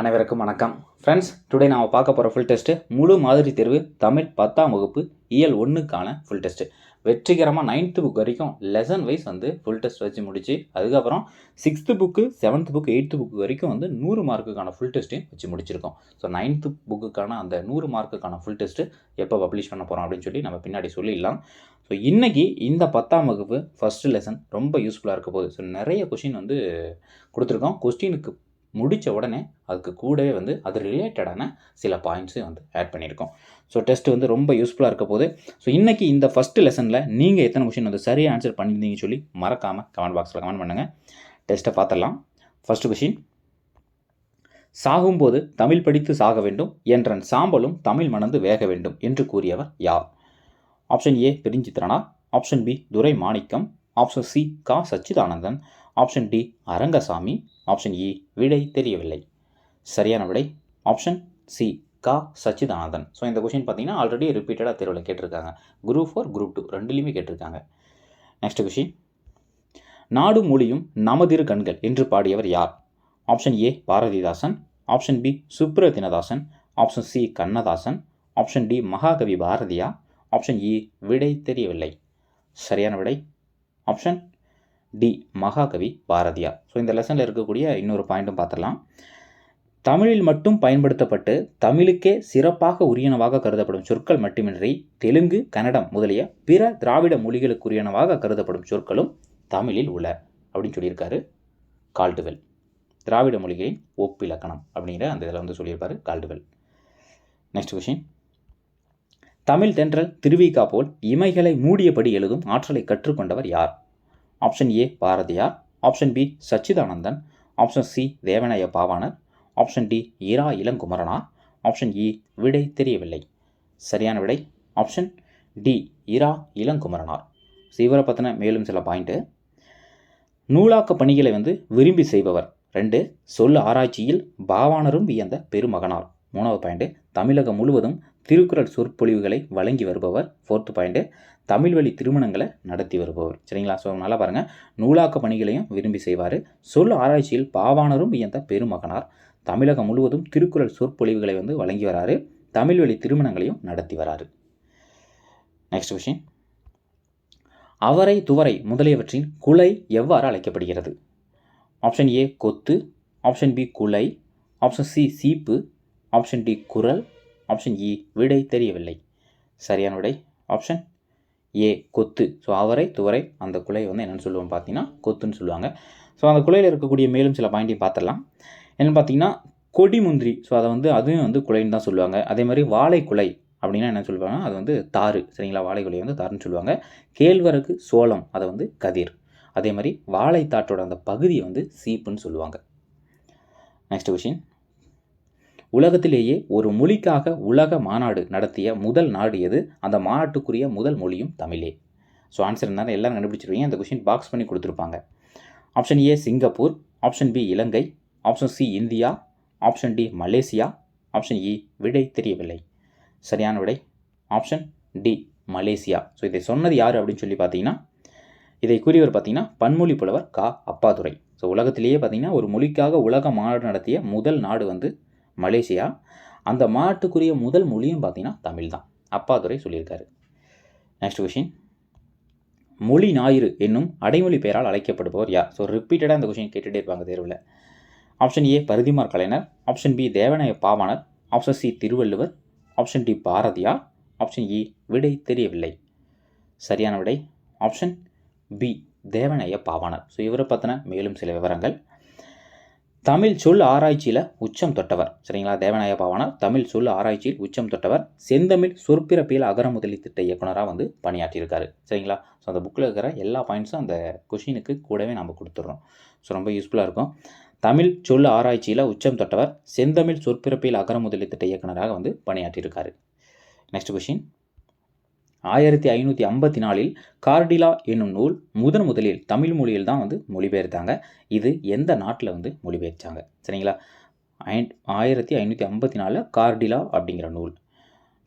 அனைவருக்கும் வணக்கம் friends. Today நாம் பார்க்க போகிற ஃபுல் டெஸ்ட்டு முழு மாதிரி தேர்வு தமிழ் 10ஆம் வகுப்பு இயல் 1க்கான ஃபுல் டெஸ்ட்டு. வெற்றிகரமாக 9th புக் வரைக்கும் லெசன் வைஸ் ஃபுல் டெஸ்ட் வச்சு முடிச்சு, அதுக்கப்புறம் 6th book 7th book 8th book வரைக்கும் 100 மார்க்குக்கான ஃபுல் டெஸ்ட்டையும் வச்சு முடிச்சிருக்கோம். ஸோ 9th புக்குக்கான அந்த 100 மார்க்குக்கான ஃபுல் டெஸ்ட்டு எப்போ பப்ளிஷ் பண்ண போகிறோம் அப்படின்னு சொல்லி நம்ம பின்னாடி சொல்லிடலாம். ஸோ இன்றைக்கி இந்த 10ஆம் வகுப்பு ஃபஸ்ட்டு லெசன் ரொம்ப யூஸ்ஃபுல்லாக இருக்க போகுது. ஸோ நிறைய கொஷின் கொடுத்துருக்கோம். கொஸ்டினுக்கு முடித்த உடனே அதுக்கு கூடவே அது ரிலேட்டடான சில பாயிண்ட்ஸையும் ஆட் பண்ணியிருக்கோம். ஸோ டெஸ்ட்டு ரொம்ப யூஸ்ஃபுல்லாக இருக்க போது. ஸோ இன்றைக்கி இந்த ஃபஸ்ட்டு லெசனில் நீங்கள் எத்தனை கொஷின் சரியாக ஆன்சர் பண்ணியிருந்தீங்கன்னு சொல்லி மறக்காமல் கமெண்ட் பாக்ஸில் கமெண்ட் பண்ணுங்கள். டெஸ்ட்டை பார்த்துடலாம். ஃபஸ்ட்டு கொஷின், சாகும்போது தமிழ் படித்து சாக வேண்டும் என்றன் சாம்பலும் தமிழ் மணந்து வேக வேண்டும் என்று கூறியவர் யார்? Option A Perunchithiranar, option B Durai Manickam, option C Ka Sachidanandan, option D Arangasamy, option E விடை தெரியவில்லை. சரியான விடை option C Ka Sachidanandan. So இந்த கொஷின் பார்த்தீங்கன்னா ஆல்ரெடி ரிப்பீட்டடாக தேர்வில் கேட்டிருக்காங்க. குரூப் 4 குரூப் 2 ரெண்டுலேயுமே கேட்டிருக்காங்க. நெக்ஸ்ட் கொஷின், நாடு மொழியும் நமதிரு கண்கள் என்று பாடியவர் யார்? Option A Bharathidasan, option B Subrathinadasan, option C Kannadasan, option D Mahakavi Bharathiya, option E விடை தெரியவில்லை. சரியான விடை ஆப்ஷன் டி மகாகவி பாரதியார். ஸோ இந்த லெசனில் இருக்கக்கூடிய இன்னொரு பாயிண்ட்டும் பார்த்துடலாம். தமிழில் மட்டும் பயன்படுத்தப்பட்டு தமிழுக்கே சிறப்பாக உரியனவாக கருதப்படும் சொற்கள் மட்டுமின்றி தெலுங்கு, கன்னடம் முதலிய பிற திராவிட மொழிகளுக்குரியனவாக கருதப்படும் சொற்களும் தமிழில் உள்ள அப்படின்னு சொல்லியிருக்காரு கால்டுவெல். திராவிட மொழிகளின் ஒப்பிலக்கணம் அப்படிங்கிற அந்த இதில் சொல்லியிருப்பார் கால்டுவெல். நெக்ஸ்ட் கொஷின், தமிழ் தென்றல் திருவிக்கா போல் இமைகளை மூடியபடி எழுதும் ஆற்றலை கற்றுக்கொண்டவர் யார்? Option A Bharathiyar, option B Sachidanandan, option C Devaneya Pavanar, option D Ira Ilangumaranar, option E விடை தெரியவில்லை. சரியான விடை ஆப்ஷன் டி இரா இளங்குமரனார். இவரை பற்றின மேலும் சில பாயிண்ட்டு, நூலாக்க பணிகளை விரும்பி செய்பவர். 2 சொல் ஆராய்ச்சியில் பாவாணரும் வியந்த பெருமகனார். 3வது பாயிண்ட்டு, தமிழகம் முழுவதும் திருக்குறள் சொற்பொழிவுகளை வழங்கி வருபவர். 4th பாயிண்ட்டு, தமிழ் வழி திருமணங்களை நடத்தி வருபவர். சரிங்களா? ஸோ நல்லா பாருங்கள், நூலாக்க பணிகளையும் விரும்பி செய்வார், சொல் ஆராய்ச்சியில் பாவாணரும் வியந்த பெருமகனார், தமிழகம் முழுவதும் திருக்குறள் சொற்பொழிவுகளை வழங்கி வராரு, தமிழ் வழி திருமணங்களையும் நடத்தி வராரு. நெக்ஸ்ட் கொஸ்டின், அவரை துவரை முதலியவற்றின் குலை எவ்வாறு அழைக்கப்படுகிறது? ஆப்ஷன் ஏ கொத்து, ஆப்ஷன் பி குலை, ஆப்ஷன் சி சீப்பு, ஆப்ஷன் டி குரல், ஆப்ஷன் இ விடை தெரியவில்லை. சரியான விடை ஆப்ஷன் ஏ கொத்து. ஸோ அவரை துவரை அந்த குலை என்னென்னு சொல்லுவோம் பார்த்தீங்கன்னா கொத்துன்னு சொல்லுவாங்க. ஸோ அந்த குலையில் இருக்கக்கூடிய மேலும் சில பாயிண்ட்டையும் பார்த்துடலாம். என்னென்னு பார்த்தீங்கன்னா கொடி முந்திரி, ஸோ அதை அதுவும் குலைன்னு தான் சொல்லுவாங்க. அதே மாதிரி வாழை குலை அப்படின்னா என்ன சொல்லுவாங்க, அது தாறு. சரிங்களா? வாழை குலையை தாருன்னு சொல்லுவாங்க. கேழ்வரகு சோளம் அதை கதிர். அதே மாதிரி வாழைத்தாற்றோட அந்த பகுதியை சீப்புன்னு சொல்லுவாங்க. நெக்ஸ்ட் கொஷின், உலகத்திலேயே ஒரு மொழிக்காக உலக மாநாடு நடத்திய முதல் நாடு எது? அந்த மாநாட்டுக்குரிய முதல் மொழியும் தமிழே. ஸோ ஆன்சர் இருந்தாலும் எல்லாரும் கண்டுபிடிச்சிருவீங்க. அந்த கொஷின் பாக்ஸ் பண்ணி கொடுத்துருப்பாங்க. Option A Singapore, option B Ilangai, option C India, option D Malaysia, option E விடை தெரியவில்லை. சரியான விடை ஆப்ஷன் டி மலேசியா. ஸோ இதை சொன்னது யார் அப்படின்னு சொல்லி பார்த்தீங்கன்னா, இதை கூறியவர் பார்த்தீங்கன்னா பன்மொழி புலவர் கா அப்பாதுரை. ஸோ உலகத்திலேயே பார்த்தீங்கன்னா ஒரு மொழிக்காக உலக மாநாடு நடத்திய முதல் நாடு மலேசியா. அந்த மாநாட்டுக்குரிய முதல் மொழியும் பார்த்தீங்கன்னா தமிழ் தான். அப்பாதுரை சொல்லியிருக்காரு. நெக்ஸ்ட் கொஷின், மொழி ஞாயிறு என்னும் அடைமொழி பெயரால் அழைக்கப்படுபவர் யார்? ஸோ ரிப்பீட்டடாக இந்த கொஷின் கேட்டுகிட்டே இருப்பாங்க தேர்வில். Option A Parithimar Kalaignar, option B Devaneya Pavanar, option C Thiruvalluvar, option D Bharathiyar, option E விடை தெரியவில்லை. சரியான விடை option B Devaneya Pavanar. So இவரை பற்றின மேலும் சில விவரங்கள், தமிழ் சொல் ஆராய்ச்சியில் உச்சம் தொட்டவர். சரிங்களா? தேவநாய பாவாணர் தமிழ் சொல் ஆராய்ச்சியில் உச்சம் தொட்டவர். செந்தமிழ் சொற்பிறப்பியல் அகரமுதலி திட்ட இயக்குனராக பணியாற்றியிருக்காரு. சரிங்களா? ஸோ அந்த புக்கில் இருக்கிற எல்லா பாயிண்ட்ஸும் அந்த கொஷினுக்கு கூடவே நம்ம கொடுத்துட்றோம். ஸோ ரொம்ப யூஸ்ஃபுல்லாக இருக்கும். தமிழ் சொல் ஆராய்ச்சியில் உச்சம் தொட்டவர், செந்தமிழ் சொற்பிறப்பியல் அகரமுதலி திட்ட இயக்குனராக பணியாற்றியிருக்காரு. நெக்ஸ்ட் கொஷின், 1554 கார்டிலா என்னும் நூல் முதலில் தமிழ் மொழியில் தான் மொழிபெயர்த்தாங்க. இது எந்த நாட்டில் மொழிபெயர்த்தாங்க? சரிங்களா? 1554 கார்டிலா அப்படிங்கிற நூல்.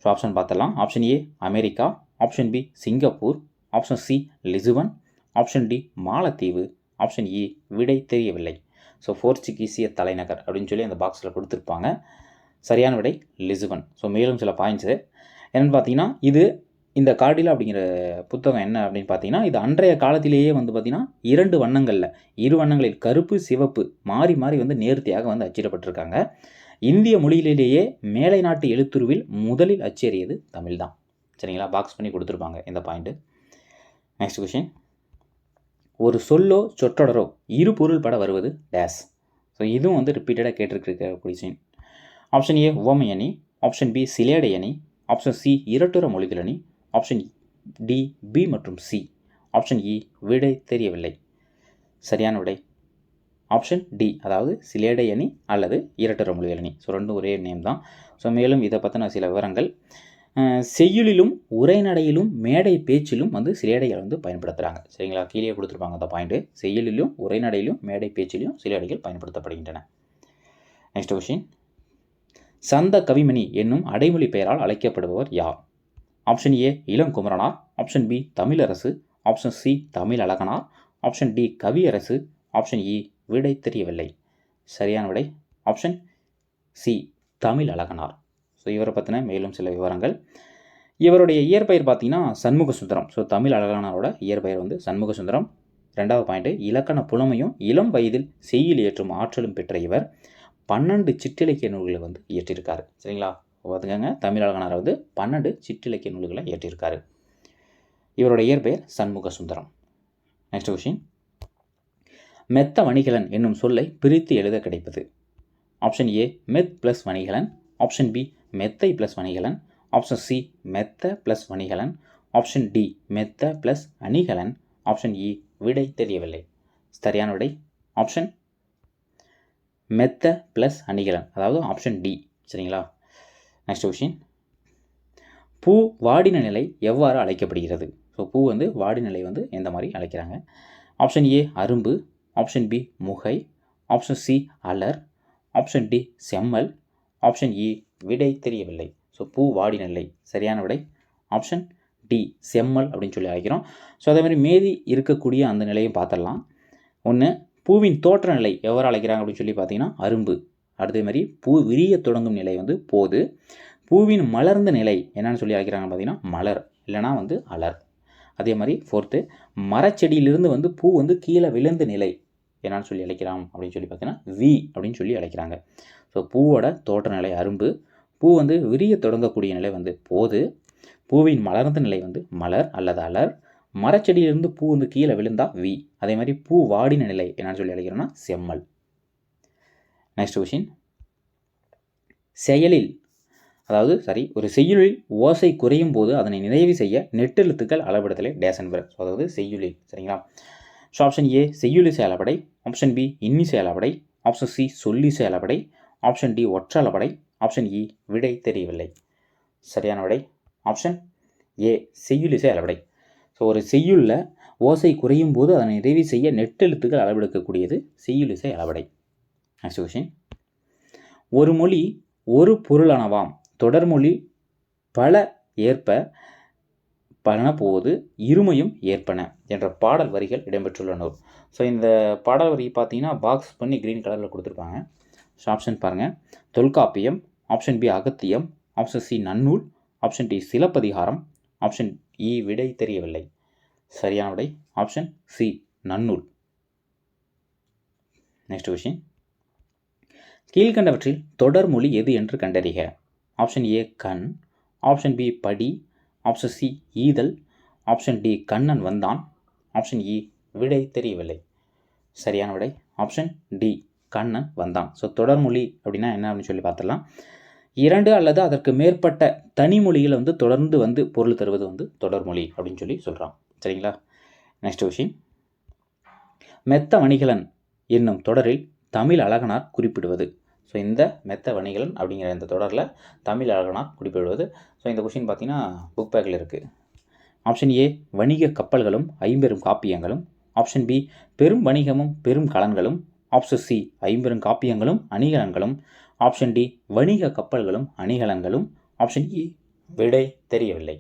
ஸோ ஆப்ஷன் பார்த்தலாம். Option A America, option B Singapore, option C Lisbon, option D Malatheevu, option E விடை தெரியவில்லை. ஸோ போர்ச்சுகீசிய தலைநகர் அப்படின்னு சொல்லி அந்த பாக்ஸில் கொடுத்துருப்பாங்க. சரியான விடை லிஸ்பன். ஸோ மேலும் சில பாயிண்ட்ஸு என்னென்னு பார்த்தீங்கன்னா, இந்த கார்டிலா அப்படிங்கிற புத்தகம் என்ன அப்படின்னு பார்த்தீங்கன்னா, இது அன்றைய காலத்திலேயே வந்து பார்த்தீங்கன்னா 2 வண்ணங்களில், இரு வண்ணங்களில் கருப்பு சிவப்பு மாறி மாறி வந்து நேர்த்தியாக வந்து அச்சிடப்பட்டிருக்காங்க. இந்திய மொழியிலேயே மேலை நாட்டு எழுத்துருவில் முதலில் அச்சேறியது தமிழ் தான். சரிங்களா, பாக்ஸ் பண்ணி கொடுத்துருப்பாங்க இந்த பாயிண்ட்டு. நெக்ஸ்ட் கொஷின், ஒரு சொல்லோ சொற்றொடரோ இரு பொருள் பட வருவது டேஸ். ஸோ இதுவும் வந்து ரிப்பீட்டடாக கேட்டிருக்க கொஷின். ஆப்ஷன் ஏ உவமை அணி, ஆப்ஷன் பி சிலேடை அணி, ஆப்ஷன் சி இரட்டுற மொழிகள் அணி, ஆப்ஷன் டி பி மற்றும் சி, ஆப்ஷன் இ விடை தெரியவில்லை. சரியான விடை ஆப்ஷன் டி, அதாவது சிலேடை அணி அல்லது இரட்டுற மொழிகள் அணி. ஸோ ரெண்டும் ஒரே நேம் தான். ஸோ மேலும் இதை பற்றின சில விவரங்கள், செய்யுளிலும் உரைநடையிலும் மேடை பேச்சிலும் வந்து சிலேடைகள் வந்து பயன்படுத்துகிறாங்க. சரிங்களா, கீழே கொடுத்துருப்பாங்க அந்த பாயிண்ட்டு. செய்யுளிலும் உரைநடையிலும் மேடை பேச்சிலும் சிலேடைகள் பயன்படுத்தப்படுகின்றன. நெக்ஸ்ட் கொஷின், சந்த கவிமணி என்னும் அடைமொழி பெயரால் அழைக்கப்படுபவர் யார்? Option A Ilangumaranar, option B Tamilarasu, option C Tamilazhaganar, option D Kaviyarasu, option E விடை தெரியவில்லை. சரியான விடை ஆப்ஷன் சி தமிழழகனார். ஸோ இவரை பற்றின மேலும் சில விவரங்கள், இவருடைய இயற்பெயர் பார்த்தீங்கன்னா சண்முக சுந்தரம். ஸோ தமிழழகனாரோட இயற்பெயர் வந்து சண்முக சுந்தரம். 2வது பாயிண்ட்டு, இலக்கண புலமையும் இளம் வயதில் செய்யுள் இயற்றும் ஆற்றலும் பெற்ற இவர் 12 சிற்றிலக்கிய நூல்களை வந்து இயற்றியிருக்காரு. சரிங்களா, பார்த்துக்கங்க, தமிழழகனார் வந்து 12 சிற்றிலக்கிய நூல்களை இயற்றியிருக்காரு. இவருடைய இயற்பெயர் சண்முக சுந்தரம். நெக்ஸ்ட் கொஷின், மெத்த வணிகலன் என்னும் சொல்லை பிரித்து எழுத கிடைப்பது? ஆப்ஷன் ஏ மெத் ப்ளஸ் வணிகலன், ஆப்ஷன் பி மெத்தை ப்ளஸ் வணிகலன், ஆப்ஷன் சி மெத்த ப்ளஸ் வணிகலன், ஆப்ஷன் டி மெத்த ப்ளஸ் அணிகலன், ஆப்ஷன் இ விடை தெரியவில்லை. சரியான விடை ஆப்ஷன் மெத்த ப்ளஸ் அணிகலன், அதாவது ஆப்ஷன் டி. சரிங்களா, நெக்ஸ்ட் கொஷின், பூ வாடின நிலை எவ்வாறு அழைக்கப்படுகிறது? ஸோ பூ வந்து வாடின நிலை வந்து எந்த மாதிரி அழைக்கிறாங்க? ஆப்ஷன் ஏ அரும்பு, ஆப்ஷன் பி முகை, ஆப்ஷன் சி அலர், ஆப்ஷன் டி செம்மல், ஆப்ஷன் இ விடை தெரியவில்லை. ஸோ பூ வாடின நிலை, சரியான விடை ஆப்ஷன் டி செம்மல் அப்படின்னு சொல்லி அழைக்கிறோம். ஸோ அதே மாதிரி மீதி இருக்கக்கூடிய அந்த நிலையும் பார்த்துடலாம். ஒன்று, பூவின் தோற்ற நிலை எவ்வாறு அழைக்கிறாங்க அப்படின்னு சொல்லி பார்த்தீங்கன்னா அரும்பு. அடுத்த மாதிரி பூ விரிய தொடங்கும் நிலை வந்து போது. பூவின் மலர்ந்த நிலை என்னன்னு சொல்லி அழைக்கிறாங்க பார்த்தீங்கன்னா மலர், இல்லைனா வந்து அலர். அதே மாதிரி 4th, மரச்செடியிலிருந்து வந்து பூ வந்து கீழே விழுந்த நிலை என்னன்னு சொல்லி அழைக்கிறாங்க அப்படின்னு சொல்லி பார்த்தீங்கன்னா வி அப்படின்னு சொல்லி அழைக்கிறாங்க. ஸோ பூவோட தோற்ற நிலை அரும்பு, பூ வந்து விரிய தொடங்கக்கூடிய நிலை வந்து போது, பூவின் மலர்ந்த நிலை வந்து மலர் அல்லது அலர், மரச்செடியிலிருந்து பூ வந்து கீழே விழுந்தா வி. அதே மாதிரி பூ வாடின நிலை என்னன்னு சொல்லி அழைக்கிறோம்னா செம்மல். நெக்ஸ்ட் கொஷின், செயலில் ஒரு செய்யுளில் ஓசை குறையும் போது அதனை நிறைவு செய்ய நெட்டெழுத்துக்கள் அளவிடுதலை டேஸ் என்பர். ஸோ அதாவது செய்யுளில். சரிங்களா, ஸோ ஆப்ஷன் ஏ செய்யுளிசை அளபடை, ஆப்ஷன் பி இன்னிசை அளபடை, ஆப்ஷன் சி சொல்லிசை அளபடை, ஆப்ஷன் டி ஒற்றளபடை, ஆப்ஷன் இ விடை தெரியவில்லை. சரியான விடை ஆப்ஷன் ஏ செய்யுளிசை அளபடை. ஸோ ஒரு செய்யுளில் ஓசை குறையும் போது அதனை நிறைவு செய்ய நெட்டெழுத்துக்கள் அளவெடுக்கக்கூடியது செய்யுளிசை அளபடை. நெக்ஸ்ட் கொஷின், ஒரு மொழி ஒரு பொருளானவாம் தொடர்மொழி பல ஏற்ப பலன போது இருமையும் ஏற்பன என்ற பாடல் வரிகள் இடம்பெற்றுள்ள நூல். ஸோ இந்த பாடல் வரி பார்த்தீங்கன்னா பாக்ஸ் பண்ணி க்ரீன் கலரில் கொடுத்துருப்பாங்க. ஸோ ஆப்ஷன் பாருங்கள், Tholkappiyam, option B Agathiyam, option C Nannool, option D Silappathikaram, option E விடை தெரியவில்லை. சரியான விடை option C Nannool. Next question, கீழ்கண்டவற்றில் தொடர்மொழி எது என்று கண்டறிக? ஆப்ஷன் ஏ கண், ஆப்ஷன் பி படி, ஆப்ஷன் சி ஈதல், ஆப்ஷன் டி கண்ணன் வந்தான், ஆப்ஷன் இ விடை தெரியவில்லை. சரியான விடை ஆப்ஷன் டி கண்ணன் வந்தான். ஸோ தொடர்மொழி அப்படின்னா என்ன அப்படின்னு சொல்லி பார்த்துடலாம். 2 அல்லது அதற்கு மேற்பட்ட தனிமொழிகளை வந்து தொடர்ந்து வந்து பொருள் தருவது வந்து தொடர்மொழி அப்படின்னு சொல்லி சொல்கிறான். சரிங்களா, நெக்ஸ்ட் கொஷின், மெத்த வணிகலன் என்னும் தொடரில் தமிழ் அழகனார் குறிப்பிடுவது? ஸோ இந்த மெத்த வணிகலன் அப்படிங்கிற இந்த தொடரில் தமிழ் அழகனார் குறிப்பிடுவது. ஸோ இந்த கொஷின் பார்த்தீங்கன்னா புக் பேக்கில் இருக்குது. ஆப்ஷன் ஏ வணிக கப்பல்களும் ஐம்பெரும் காப்பியங்களும், ஆப்ஷன் பி பெரும் வணிகமும் பெரும் கலன்களும், ஆப்ஷன் சி ஐம்பெரும் காப்பியங்களும் அணிகலன்களும், ஆப்ஷன் டி வணிக கப்பல்களும் அணிகலன்களும், ஆப்ஷன் இ விடை தெரியவில்லை.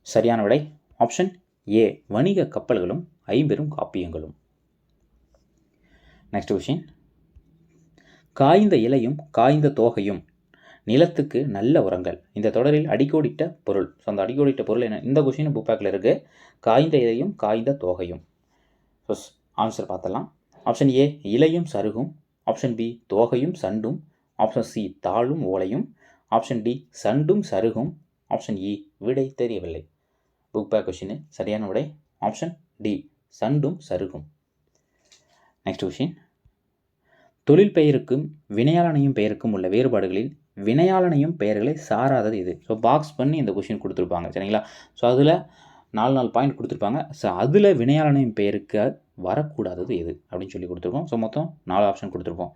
சரியான விடை ஆப்ஷன் ஏ வணிக கப்பல்களும் ஐம்பெரும் காப்பியங்களும். நெக்ஸ்ட் கொஷின், காய்ந்த இலையும் காய்ந்த தோகையும் நிலத்துக்கு நல்ல உரங்கள். இந்த தொடரில் அடிக்கோடிட்ட பொருள். ஸோ அந்த அடிக்கோடிட்ட பொருள் என்ன? இந்த கொஷின் புக் பேக்கில் இருக்குது. காய்ந்த இலையும் காய்ந்த தோகையும். ஸோ ஆன்சர் பார்த்தலாம். ஆப்ஷன் ஏ இலையும் சருகும். ஆப்ஷன் பி தோகையும் சண்டும். ஆப்ஷன் சி தாளும் ஓலையும். ஆப்ஷன் டி சண்டும் சருகும். ஆப்ஷன் இ விடை தெரியவில்லை. புக் பேக் கொஷின் சரியான விடை ஆப்ஷன் டி சண்டும் சருகும். Next question. தொழில் பெயருக்கும் வினையாளனையும் பெயருக்கும் உள்ள வேறுபாடுகளில் வினையாளனையும் பெயர்களை சாராதது இது. ஸோ பாக்ஸ் பண்ணி இந்த கொஷின் கொடுத்துருப்பாங்க சரிங்களா. ஸோ அதில் 4 பாயிண்ட் கொடுத்துருப்பாங்க. ஸோ அதில் வினையாளனையும் பெயருக்கு வரக்கூடாதது எது அப்படின்னு சொல்லி கொடுத்துருக்கோம். ஸோ மொத்தம் 4 ஆப்ஷன் கொடுத்துருப்போம்.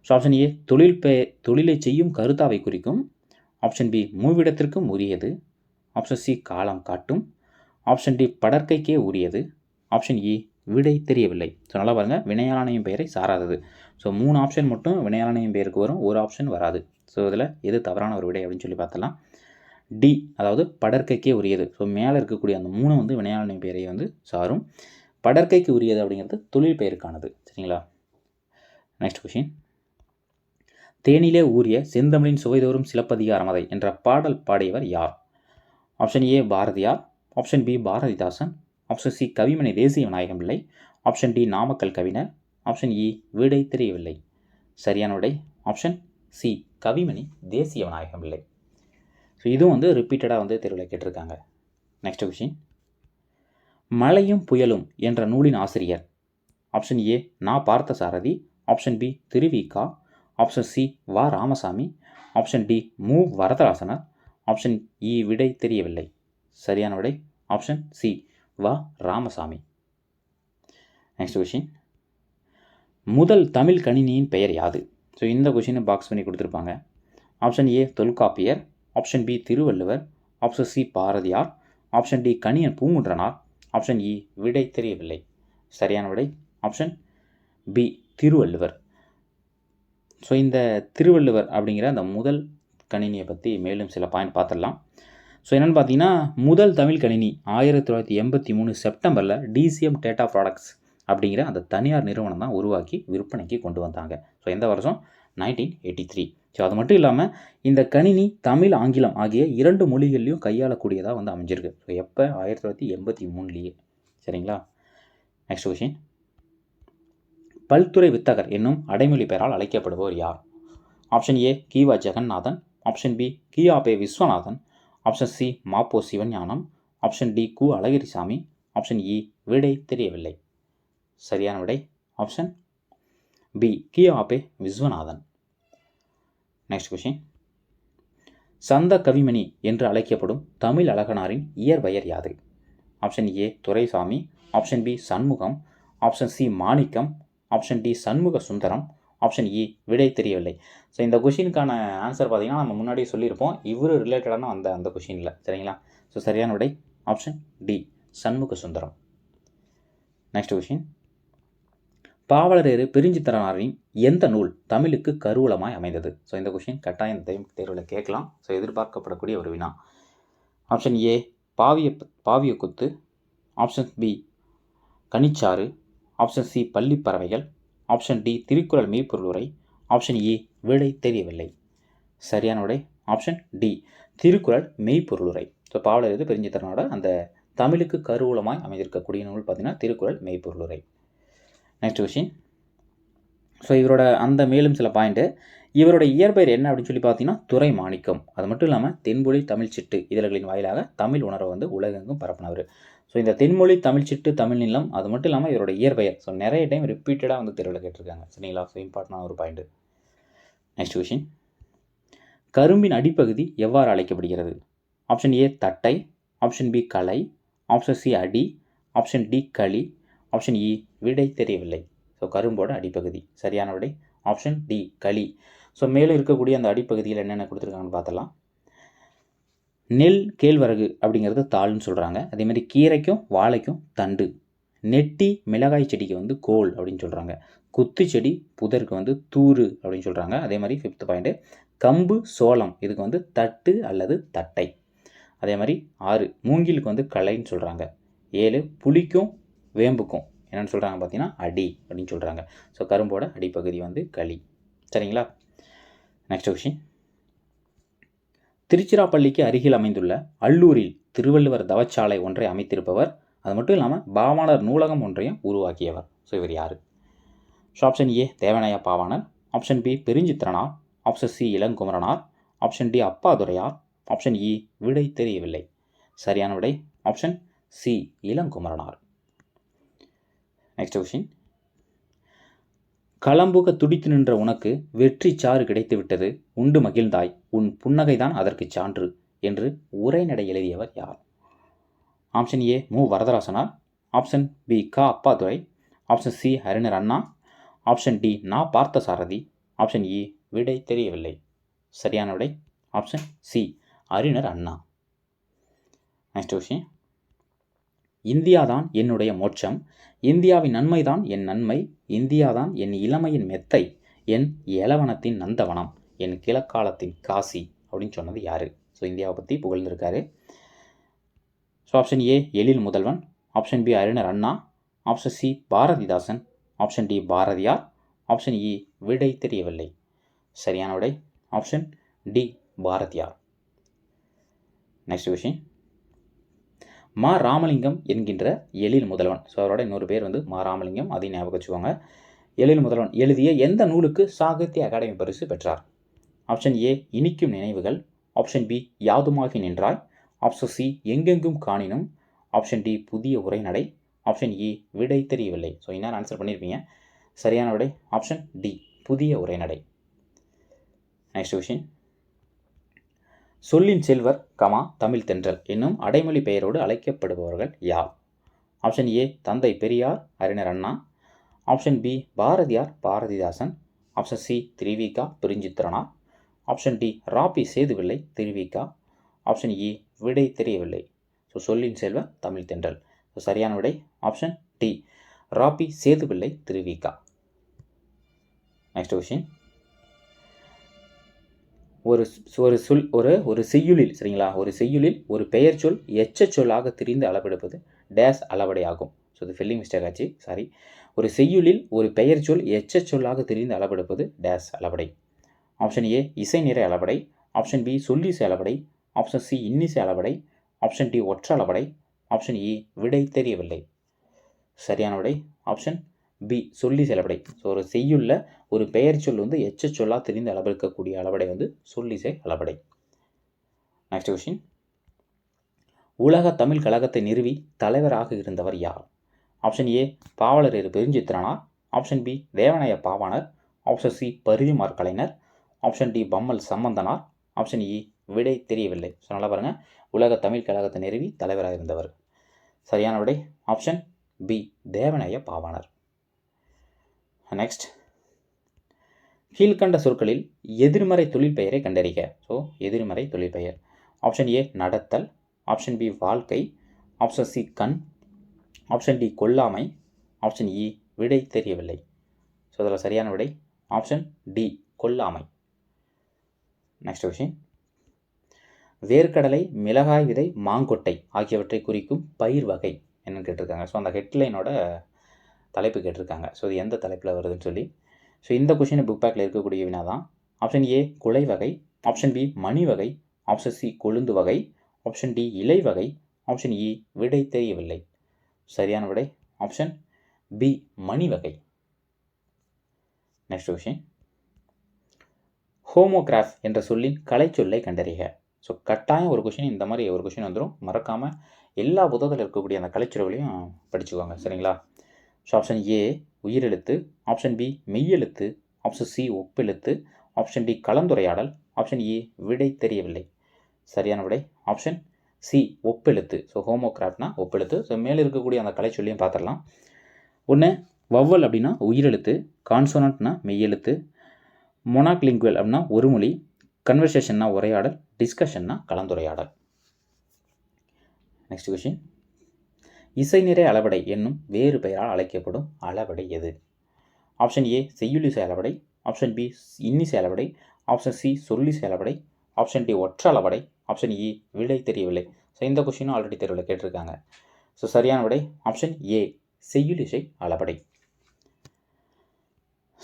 ஸோ ஆப்ஷன் ஏ தொழிலை செய்யும் கருத்தாவை குறிக்கும். ஆப்ஷன் பி மூவிடத்திற்கும் உரியது. ஆப்ஷன் சி காலம் காட்டும். ஆப்ஷன் டி படற்கைக்கே உரியது. ஆப்ஷன் இ விடை தெரியவில்லை. ஸோ நல்லா பாருங்கள், வினையாளனையும் பெயரை சாராதது. ஸோ 3 ஆப்ஷன் மட்டும் வினையாளனையும் பெயருக்கு வரும், ஒரு ஆப்ஷன் வராது. ஸோ இதில் எது தவறான ஒரு விடை அப்படின்னு சொல்லி பார்த்தலாம். டி, அதாவது படற்கைக்கே உரியது. ஸோ மேலே இருக்கக்கூடிய அந்த 3 வந்து வினையாளனையும் பெயரை வந்து சாரும். படற்கைக்கு உரியது அப்படிங்கிறது தொழில் பெயருக்கானது சரிங்களா. Next question. தேனிலே ஊறிய செந்தமிழின் சுவைதோறும் சிலப்பதிகாரம் அதை என்ற பாடல் பாடியவர் யார்? Option A Bharathiyar. Option B Bharathidasan. Option C Kavimani Desiya Vinayagam பிள்ளை. ஆப்ஷன் டி நாமக்கல் கவிஞர். ஆப்ஷன் இ விடை தெரியவில்லை. சரியான விடை ஆப்ஷன் சி கவிமணி தேசிய விநாயகம் பிள்ளை. ஸோ இதுவும் வந்து ரிப்பீட்டடாக வந்து தேர்வில் கேட்டிருக்காங்க. Next question. மழையும் புயலும் என்ற நூலின் ஆசிரியர்? Option A Na Parthasarathy. Option B Thiruvika. Option C Va Ramasamy. Option D M வரதராசனர். Option E விடை தெரியவில்லை. சரியான விடை option C Va Ramasamy. Next question. முதல் தமிழ் கணினியின் பெயர் யாது? ஸோ இந்த கொஷினை பாக்ஸ் பண்ணி கொடுத்துருப்பாங்க. Option A Tholkappiyar. Option B Thiruvalluvar. Option C Bharathiyar. Option D Kaniyan Poongundranar. Option E விடை தெரியவில்லை. சரியான விடை ஆப்ஷன் பி திருவள்ளுவர். ஸோ இந்த திருவள்ளுவர் அப்படிங்கிற அந்த முதல் கணினியை பற்றி மேலும் சில பாயிண்ட் பார்த்துடலாம். ஸோ என்னென்னு பார்த்தீங்கன்னா, முதல் தமிழ் கணினி 1983 செப்டம்பரில் டிசிஎம் டேட்டா ப்ராடக்ட்ஸ் அப்படிங்கிற அந்த தனியார் நிறுவனம் தான் உருவாக்கி விற்பனைக்கு கொண்டு வந்தாங்க. ஸோ எந்த வருஷம்? 1983. ஸோ அது மட்டும் இல்லாமல் இந்த கணினி தமிழ் ஆங்கிலம் ஆகிய 2 மொழிகள்லையும் கையாளக்கூடியதாக வந்து அமைஞ்சிருக்கு. ஸோ எப்போ? 1983 சரிங்களா. Next question. பல்துறை வித்தகர் என்னும் அடைமொழி பெயரால் அழைக்கப்படுபவர் யார்? Option A Kiva Jeganathan. Option B Kiyape Viswanathan. Option C Mapo Sivagnanam. Option D Ku Azhagirisamy. Option E விடை தெரியவில்லை. சரியான விடை option B Kiyape Viswanathan. Next question. சந்த கவிமணி என்று அழைக்கப்படும் தமிழ் அழகனாரின் இயற்பெயர் யாது? Option A Duraisamy. Option B Shanmugam. Option C Manickam. Option D Shanmuga Sundaram. Option E விடை தெரியவில்லை. ஸோ இந்த கொஷினுக்கான ஆன்சர் பார்த்தீங்கன்னா நம்ம முன்னாடியே சொல்லியிருப்போம். இவர் ரிலேட்டடான அந்த கொஷினில் சரிங்களா. ஸோ சரியான விடை option D Shanmuga Sundaram. Next question. Pavalareru பெருஞ்சித்திரனாரின் எந்த நூல் தமிழுக்கு கருவூலமாய் அமைந்தது? ஸோ இந்த கொஷின் கட்டாயம் இந்த தேர்வில் கேட்கலாம். ஸோ எதிர்பார்க்கப்படக்கூடிய ஒரு வினா. Option A Paviya Kothu. Option B Kanichaaru. Option C Pallipparavaigal. Option D Thirukkural Meypporulurai. Option E விடை தெரியவில்லை. சரியான விடை option D Thirukkural Meypporulurai. So Pavalareru பெருஞ்சித்திரனோட அந்த தமிழுக்கு கருவூலமாய் அமைந்திருக்கக்கூடிய நூல் பார்த்தீங்கன்னா Thirukkural Meypporulurai. Next question. So இவரோட அந்த மேலும் சில பாயிண்ட்டு. இவரோட இயற்பெயர் என்ன அப்படின்னு சொல்லி பார்த்தீங்கன்னா துரை மாணிக்கம். அது மட்டும் இல்லாமல் தென்மொழி தமிழ் சிட்டு இதழ்களின் வாயிலாக தமிழ் உணர்வை வந்து உலகெங்கும் பரப்பினவர். ஸோ இந்த தென்மொழி தமிழ் சிட்டு தமிழ் நிலம் அது மட்டும் இல்லாமல் இவரோட இயற்பெயர் ஸோ நிறைய டைம் ரிப்பீட்டடாக வந்து தேர்வில் கேட்டிருக்காங்க சரிங்களா. ஸோ இம்பார்ட்டண்டான ஒரு பாயிண்ட்டு. Next question. கரும்பின் அடிப்பகுதி எவ்வாறு அழைக்கப்படுகிறது? ஆப்ஷன் ஏ தட்டை. ஆப்ஷன் பி களை. ஆப்ஷன் சி அடி. ஆப்ஷன் டி களி. ஆப்ஷன் இ விடை தெரியவில்லை. ஸோ கரும்போட அடிப்பகுதி. சரியான விடை ஆப்ஷன் டி களி. ஸோ மேலே இருக்கக்கூடிய அந்த அடிப்பகுதியில் என்னென்ன கொடுத்துருக்காங்கன்னு பார்த்தலாம். நெல் கேழ்வரகு அப்படிங்கிறது தாள்னு சொல்கிறாங்க. அதேமாதிரி கீரைக்கும் வாழைக்கும் தண்டு. நெட்டி மிளகாய் செடிக்கு வந்து கோல் அப்படின்னு சொல்கிறாங்க. குத்து செடி புதருக்கு வந்து தூறு அப்படின்னு சொல்கிறாங்க. அதே மாதிரி 5th பாயிண்ட்டு கம்பு சோளம் இதுக்கு வந்து தட்டு அல்லது தட்டை. அதே மாதிரி 6 மூங்கிலுக்கு வந்து களைன்னு சொல்கிறாங்க. 7 புளிக்கும் வேம்புக்கும் என்னென்னு சொல்கிறாங்க பார்த்தீங்கன்னா அடி அப்படின்னு சொல்கிறாங்க. ஸோ கரும்போட அடிப்பகுதி வந்து களி. சரிங்களா? Next question. திருச்சிராப்பள்ளிக்கு அருகில் அமைந்துள்ள அல்லூரில் திருவள்ளுவர் தவச்சாலை ஒன்றை அமைத்திருப்பவர், அது மட்டும் இல்லாமல் பாவாணர் நூலகம் ஒன்றையும் உருவாக்கியவர். ஸோ இவர் யார்? So option A Devaneya Pavanar, option B Perunchithiranar, option C Ilangumaranar, option D Appaduraiyar, option E விடை தெரியவில்லை. சரியான விடை option C Ilangumaranar. Next question. களம்புக துடித்து நின்ற உனக்கு வெற்றி சாறு கிடைத்து விட்டது, உண்டு மகிழ்ந்தாய், உன் புன்னகைதான் அதற்கு சான்று என்று உரைநடை எழுதியவர் யார்? ஆப்ஷன் ஏ மு வரதராசனார், ஆப்ஷன் பி க அப்பாதுரை, ஆப்ஷன் சி அறிஞர் அண்ணா, ஆப்ஷன் டி நா பார்த்தசாரதி, ஆப்ஷன் இ விடை தெரியவில்லை. சரியான விடை ஆப்ஷன் சி அறிஞர் அண்ணா. Next question. இந்தியாதான் என்னுடைய மோட்சம், இந்தியாவின் நன்மைதான் என் நன்மை, இந்தியாதான் என் இளமையின் மெத்தை, என் இளவனத்தின் நந்தவனம், என் கிழக்காலத்தின் காசி அப்படின்னு சொன்னது யார்? ஸோ இந்தியாவை பற்றி புகழ்ந்திருக்காரு. So option A Ezhil Mudhalvan, option B Arignar Anna, option C Bharathidasan, option D Bharathiyar, option E விடை தெரியவில்லை. சரியான விடை option D Bharathiyar. Next question. Ma Ramalingam என்கின்ற எழில் முதல்வன், ஸோ அவரோட இன்னொரு பேர் வந்து மா ராமலிங்கம், அதையும் ஞாபகம் வச்சுக்கோங்க. எழில் முதல்வன் எழுதிய எந்த நூலுக்கு சாகித்ய அகாடமி பரிசு பெற்றார்? ஆப்ஷன் ஏ இனிக்கும் நினைவுகள், ஆப்ஷன் பி யாதுமாகி நின்றாய், ஆப்ஷன் சி எங்கெங்கும் காணினும், ஆப்ஷன் டி புதிய உரைநடை, ஆப்ஷன் இ விடை தெரியவில்லை. ஸோ என்ன ஆன்சர் பண்ணியிருப்பீங்க. சரியான விடை ஆப்ஷன் டி புதிய உரைநடை. Next question. சொல்லின் செல்வர் கமா தமிழ் தென்றல் என்னும் அடைமொழி பெயரோடு அழைக்கப்படுபவர்கள் யார்? ஆப்ஷன் ஏ Thanthai Periyar Arignar Anna, option B Bharathiyar Bharathidasan, option C Thiruvika Perunchithiranar, option D Rapi Sethupillai Thiruvika, option E விடை தெரியவில்லை. ஸோ சொல்லின் செல்வர் தமிழ் தென்றல். ஸோ சரியான விடை option D Rapi Sethupillai Thiruvika. Next question. ஒரு செய்யுளில் சரிங்களா, ஒரு செய்யுளில் ஒரு பெயர் சொல் எச்ச சொல்லாக திரிந்து அளவெடுப்பது டேஸ் அளவடை ஆகும். ஸோ இது ஃபில்லிங் மிஸ்டேக் ஆச்சு, சாரி. ஒரு செய்யுளில் ஒரு பெயர் சொல் எச்ச சொல்லாக திரிந்து அளவெடுப்பது டேஸ் அளவடை. ஆப்ஷன் ஏ இசை நிறை அளவடை, ஆப்ஷன் பி சொல்லிசை அளவடை, ஆப்ஷன் சி இன்னிசை அளவடை, ஆப்ஷன் டி ஒற்ற அளவடை, ஆப்ஷன் இ விடை தெரியவில்லை. சரியான விடை ஆப்ஷன் பி சொல்லிசை அளவடை. ஸோ ஒரு செய்யுள்ள ஒரு பெயர் சொல் வந்து எச்ச சொல்லா தெரிந்து அளவெடுக்கக்கூடிய அளவடை வந்து சொல்லிசை அளவடை. Next question. உலக தமிழ் கழகத்தை நிறுவி தலைவராக இருந்தவர் யார்? Option A Pavalareru Perunchithiranar, option B Devaneya Pavanar, option C Parithimar Kalaignar, option D Pammal Sambandhanar, option E விடை தெரியவில்லை. ஸோ நல்லா பாருங்கள், உலக தமிழ் கழகத்தை நிறுவி தலைவராக இருந்தவர். சரியான விடை option B Devaneya Pavanar. Next. கீழ்கண்ட சொற்களில் எதிர்மறை தொழிற்பெயரை கண்டறிக. ஸோ எதிர்மறை தொழிற்பெயர். ஆப்ஷன் ஏ நடத்தல், ஆப்ஷன் பி வாழ்க்கை, ஆப்ஷன் சி கண், ஆப்ஷன் டி கொல்லாமை, ஆப்ஷன் இ விடை தெரியவில்லை. ஸோ அதில் சரியான விடை ஆப்ஷன் டி கொல்லாமை. Next question. வேர்க்கடலை, மிளகாய் விதை, மாங்கொட்டை ஆகியவற்றை குறிக்கும் பயிர் வகை என்னன்னு கேட்டிருக்காங்க. ஸோ அந்த ஹெட்லைனோட தலைப்பு கேட்டிருக்காங்க. ஸோ இது எந்த தலைப்பில் வருதுன்னு சொல்லி. ஸோ இந்த கொஷின் புக் பேக்கில் இருக்கக்கூடிய வினா தான். ஆப்ஷன் ஏ குலை வகை, ஆப்ஷன் பி மணி வகை, ஆப்ஷன் சி கொழுந்து வகை, ஆப்ஷன் டி இலை வகை, ஆப்ஷன் இ விடை தெரியவில்லை. சரியான விடை ஆப்ஷன் பி மணி வகை. Next question. ஹோமோகிராஃப் என்ற சொல்லின் கலை சொல்லை கண்டறிக. ஸோ கட்டாயம் ஒரு கொஷின் இந்த மாதிரி ஒரு கொஷின் வந்துடும். மறக்காமல் எல்லா புத்தகத்தில் இருக்கக்கூடிய அந்த கலைச்சொல்களையும் படிச்சுக்கோங்க, சரிங்களா? ஸோ ஆப்ஷன் ஏ உயிரெழுத்து, ஆப்ஷன் பி மெய்யெழுத்து, ஆப்ஷன் சி ஒப்பெழுத்து, ஆப்ஷன் டி கலந்துரையாடல், ஆப்ஷன் இ விடை தெரியவில்லை. சரியான விடை ஆப்ஷன் சி ஒப்பெழுத்து. ஸோ ஹோமோகிராஃப்னா ஒப்பெழுத்து. ஸோ மேலே இருக்கக்கூடிய அந்த கலை சொல்லியும் பார்த்துடலாம். ஒன்று வவ்வல் அப்படின்னா உயிரெழுத்து, கான்சோனன்ட்னா மெய்யெழுத்து, மொனாக்லிங்குவல் அப்படின்னா ஒரு மொழி, கன்வர்சேஷன்னா உரையாடல், டிஸ்கஷன்னா கலந்துரையாடல். Next question. இசை நிறை அளவடை என்னும் வேறு பெயரால் அழைக்கப்படும் அளவடை எது? ஆப்ஷன் ஏ செய்யுளிசை அளவடை, ஆப்ஷன் பி இன்னிசை அளவடை, ஆப்ஷன் சி சொல்லிசை அளவடை, ஆப்ஷன் டி ஒற்ற அளவடை, ஆப்ஷன் இ விடை தெரியவில்லை. ஸோ இந்த கொஷினும் ஆல்ரெடி தேர்வில் கேட்டிருக்காங்க. ஸோ சரியான விடை ஆப்ஷன் ஏ செய்யுளிசை அளவடை.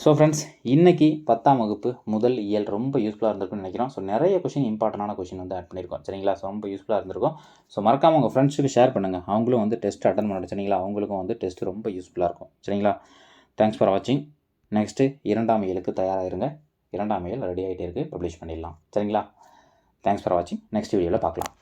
ஸோ ஃப்ரெண்ட்ஸ், இன்றைக்கி 10ஆம் வகுப்பு முதல் இயல் ரொம்ப யூஸ்ஃபுல்லாக இருந்திருக்குன்னு நினைக்கிறோம். ஸோ நிறைய கொஷின், இம்பார்ட்டண்டான கொஷின் வந்து ஆட் பண்ணியிருக்கோம். சரிங்களா? ஸோ ரொம்ப யூஸ்ஃபுல்லாக இருந்திருக்கும். ஸோ மறக்காமல் உங்கள் ஃப்ரெண்ட்ஸுக்கு ஷேர் பண்ணுங்கள். அவங்களும் வந்து டெஸ்ட் அட்டன் பண்ணணும். சரிங்களா? அவங்களுக்கும் வந்து டெஸ்ட் ரொம்ப யூஸ்ஃபுல்லாக இருக்கும். சரிங்களா? தேங்க்ஸ் ஃபார் வாட்சிங். நெக்ஸ்ட்டு 2ஆம் இயலுக்கு தயாராக இருங்க. 2ஆம் இயல் ரெடி ஆகிட்டே இருக்குது. பப்ளிஷ் பண்ணிடலாம். சரிங்களா? தேங்க்ஸ் ஃபார் வாட்சிங். நெக்ஸ்ட் வீடியோவில் பார்க்கலாம்.